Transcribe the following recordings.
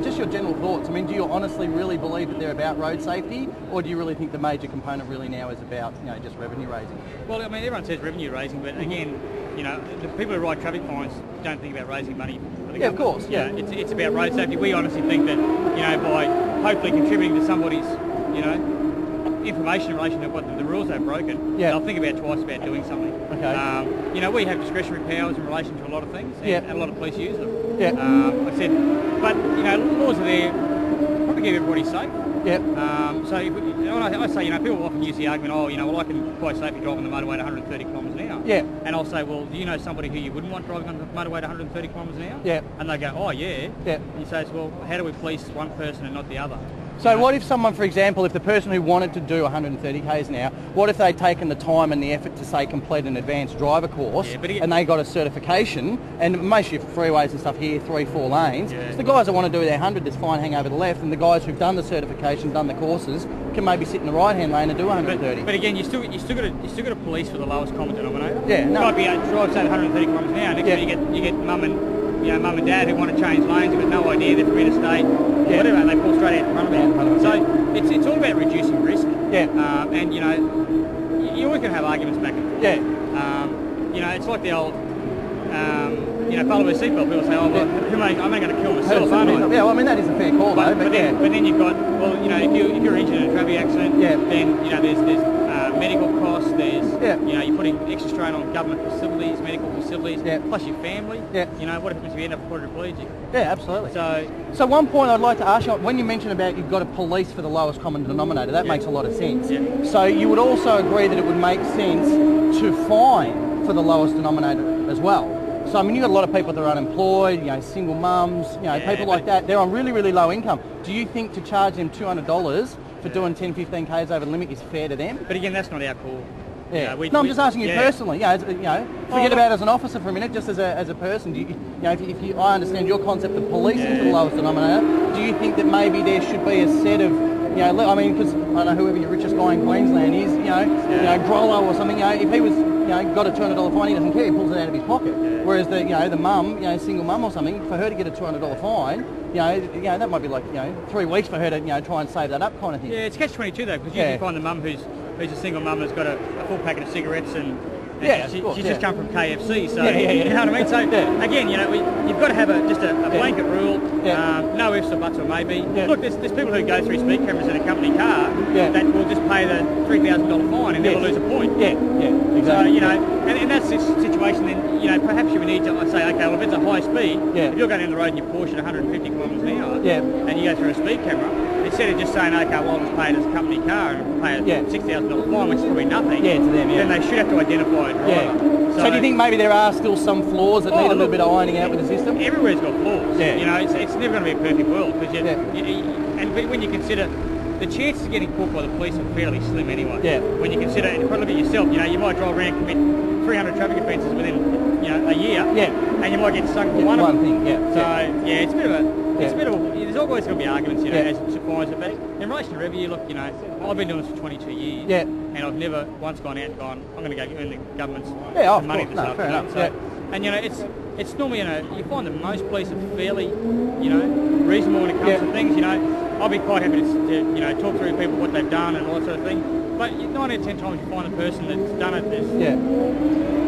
Just your general thoughts. I mean, do you honestly really believe that they're about road safety, or do you really think the major component really now is about, just revenue raising? Well, I mean, everyone says revenue raising, but again, the people who write traffic fines don't think about raising money for the Yeah, of course. Yeah, it's about road safety. We honestly think that, by hopefully contributing to somebody's, information in relation to what the rules they've broken, they'll think about twice about doing something. Okay. We have discretionary powers in relation to a lot of things, and a lot of police use them. Yeah. I said, but laws are there probably keep everybody safe. Yeah. So I say, people often use the argument, well, I can quite safely drive on the motorway at 130 kilometres an hour. Yeah. And I'll say, well, do you know somebody who you wouldn't want driving on the motorway at 130 kilometres an hour? Yeah. And they go, oh yeah. Yeah. And he says, well, how do we police one person and not the other? So what if someone, for example, if the person who wanted to do 130 k's an hour, what if they'd taken the time and the effort to, say, complete an advanced driver course, and they got a certification, and most of your freeways and stuff here, 3-4 lanes, so the guys that want to do their 100 just fine, hang over the left, and the guys who've done the certification, done the courses, can maybe sit in the right-hand lane and do 130. But again, you still got to police for the lowest common denominator. Yeah, no. You might be drive say 130 kilometres an hour. Next time you get mum and dad who want to change lanes, who've got no idea, they're from interstate, whatever, and they pull straight out in front of it. So it's all about reducing risk. Yeah. And you always going to have arguments back and forth. Yeah. It's like the old, follow a seatbelt. People say, I'm only going to kill myself, aren't I? Yeah, well, I mean, that is a fair call, though. But then you've got, if you're injured in a traffic accident, then, there's medical costs, there's, you're putting extra strain on government facilities, medical facilities, plus your family. What happens if you end up quadriplegic? Yeah, absolutely. So one point I'd like to ask you, when you mentioned about you've got to police for the lowest common denominator, that makes a lot of sense. Yeah. So you would also agree that it would make sense to fine for the lowest denominator as well. So I mean, you've got a lot of people that are unemployed, single mums, people like that. They're on really, really low income. Do you think to charge them $200 for doing 10, 15 k's over the limit is fair to them? But again, that's not our call. Yeah. I'm just asking you personally. Forget about as an officer for a minute, just as a person. Do you, I understand your concept of policing for the lowest denominator. Do you think that maybe there should be a set of, I mean, because I don't know whoever your richest guy in Queensland is, Grollo or something. If he was, got a $200 fine, he doesn't care. He pulls it out of his pocket. Whereas the mum, single mum or something, for her to get a $200 fine, that might be like 3 weeks for her to try and save that up kind of thing. Yeah, it's catch-22 though, because you find the mum who's a single mum that's got a full packet of cigarettes and she's just come from KFC, so you know what I mean. So again, you've got to have just a blanket rule, no ifs or buts or maybe. Look, there's people who go through speed cameras in a company car that will just pay the $3,000 fine and never lose a point. Yeah, exactly. So and in that situation, then perhaps you would need to say, okay, well, if it's a high speed, if you're going down the road in your Porsche at 150 kilometres an hour, and you go through a speed camera, instead of just saying, okay, well, I'll just pay it as a company car and pay a $6,000 fine, which is probably nothing. To them. Then they should have to identify a driver. So do you think maybe there are still some flaws that need a little bit of ironing out with the system? Everywhere's got flaws. It's never going to be a perfect world because and when you consider the chances of getting caught by the police are fairly slim anyway. When you consider, and look at yourself, you might drive around and commit 300 traffic offences within a year, and you might get stung for one of them. It's a bit of a, there's always going to be arguments, as suppliers, but in relation to revenue, look, I've been doing this for 22 years, and I've never once gone out and gone, I'm going to go earn the government's money this afternoon. And it's normally, you find that most police are fairly, reasonable when it comes to things. I'll be quite happy to talk through people what they've done and all that sort of thing. But 9 out of 10 times you find the person that's done it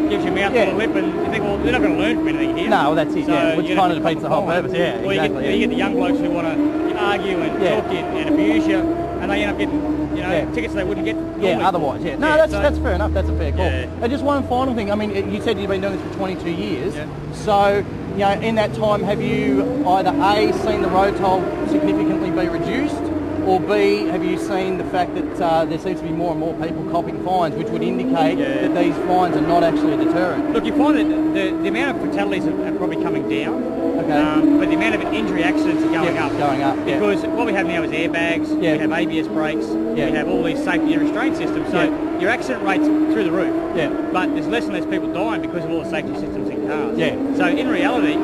gives you a mouthful of lip, and you think, well, they're not going to learn from anything here. No, that's it. So which kind of defeats the whole purpose. Or you get the young blokes who want to argue and talk to you and abuse you, and they end up getting tickets they wouldn't get. Otherwise. No, that's fair enough. That's a fair call. And just one final thing. I mean, you said you've been doing this for 22 years. So, in that time, have you either A, seen the road toll significantly be reduced, or B, have you seen the fact that there seems to be more and more people copping fines, which would indicate that these fines are not actually a deterrent? Look, you find that the amount of fatalities are probably coming down. But the amount of injury accidents are going up. Because what we have now is airbags, we have ABS brakes, we have all these safety and restraint systems. So your accident rate's through the roof. But there's less and less people dying because of all the safety systems in cars. So in reality,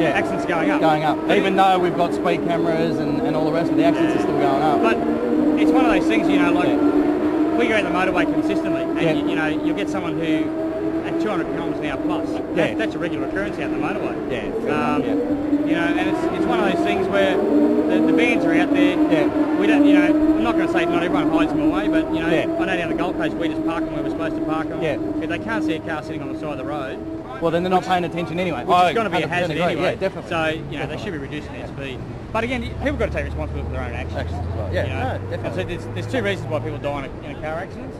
accidents are going up. Even though we've got speed cameras and all the rest of the accidents are still going up. But it's one of those things, like we go out the motorway consistently, and you'll get someone who at 200 kilometres an hour plus. That's a regular occurrence out the motorway. And it's one of those things days we just park them where we're supposed to park them. Yeah. If they can't see a car sitting on the side of the road, well, then they're not paying attention anyway. which is going to be a hazard agree. anyway. Yeah, definitely. So, you know, they should be reducing their speed. But again, people got to take responsibility for their own actions. Well, yeah, you know? no, definitely. And so there's two reasons why people die in a car accidents,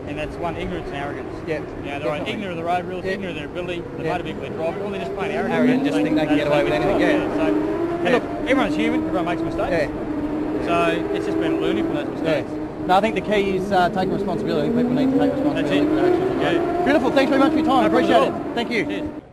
and that's one, ignorance and arrogance. Yeah. You know, they're ignorant of the road rules, ignorant of their ability, the motor vehicle they're driving, or they're just plain arrogant. Arrogant, just think they can get away with anything. Yeah. So, and look, everyone's human, everyone makes mistakes. Yeah. So it's just been learning from those mistakes. No, I think the key is taking responsibility. People need to take responsibility for their actions. Yeah. Beautiful. Thanks very much for your time. No problem Appreciate at all. it. Thank you. Cheers.